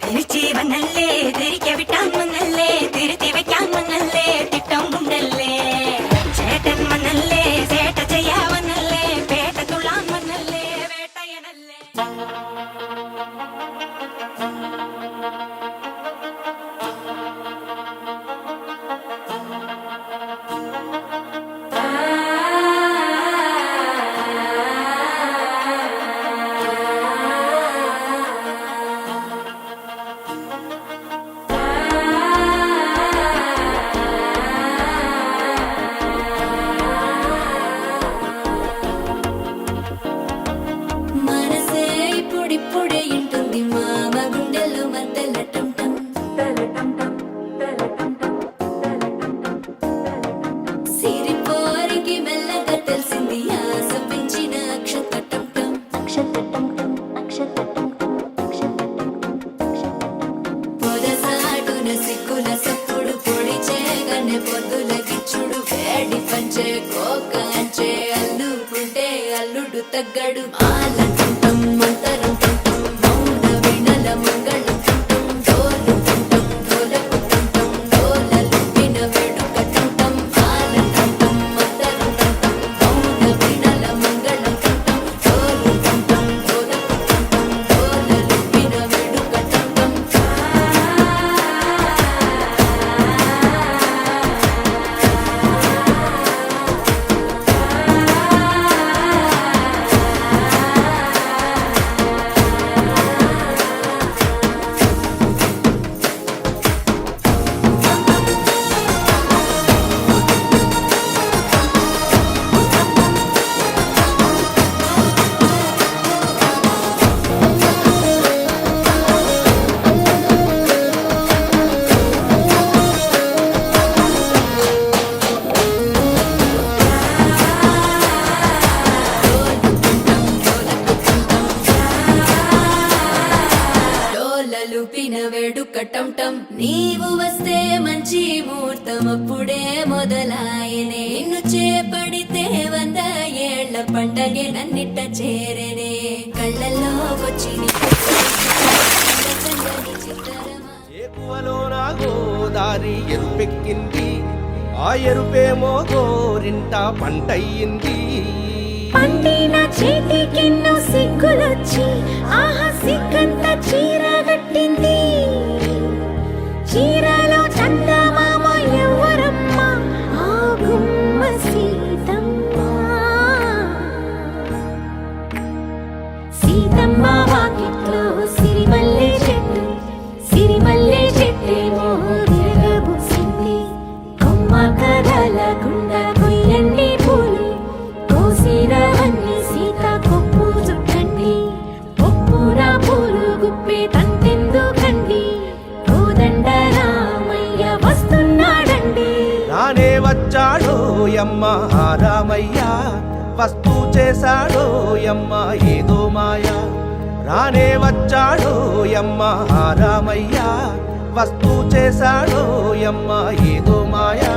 തിരിച്ചു വന്നല്ലേ തിരികെ വിട്ടാൻ വന്നല്ലേ തിരുത്തി വയ്ക്കാൻ വന്നല്ലേ തിട്ടം ഉണ്ടല്ലേ ചേട്ടൻ വന്നല്ലേ ചേട്ട ചെയ്യാ വന്നല്ലേ പേട്ട തുള്ളാൻ വന്നല്ലേ വേട്ടയനല്ലേ అల్లుడు తగ్గడు ఆలంటం మంతరం టుంటం మౌన వినల మంగళం టుంటం డోలు టుంటం డోలకు టుంటం డోలలు విన వేడుక టుంటం ఆలంటం మంతరం టుంటం మౌన వినల మంగళం టుంటం డోలు టుంటం డోలకు టుంటం డోలలు విన వేడుక టుంటం లూపిన వేడుక టంటం నీవు వస్తే మంచి ముహూర్తం అప్పుడే మొదలాయనే నిన్ను చేపడితే 100 ఏళ్ల పండగే నన్నిట్ట చేరనే కళ్ళల్లో వచ్చి గోదారి ఎరుపెక్కింది ఆ ఎరుపేమో గోరింట పంటయ్యింది పండిన చేతికెన్నో సిగ్గులొచ్చి ఆహా సిగ్గంత చీరగట్టింది చీరలో చందమామ ఎవరమ్మ ఆ గుమ్మ సీతమ్మ సీతమ్మ వాకిట్లో సిరిమల్లె చెట్టేమో తిరగబూసింది కొమ్మ కదలకుండా కొయ్యండి పూలు కోసిరవన్నీ సీత కొప్పు చుట్టండి ఒప్పున పూలు గుప్పే తంతెందుకండి కోదండ రామయ్య వస్తున్నాడండి రానే వచ్చాడో యమ్మ రామయ్య వస్తూ చేశాడో యమ్మ ఏదో మాయ రానే వచ్చాడో యమ్మ రామయ్య వస్తూ చేశాడో యమ్మ ఏదో మాయా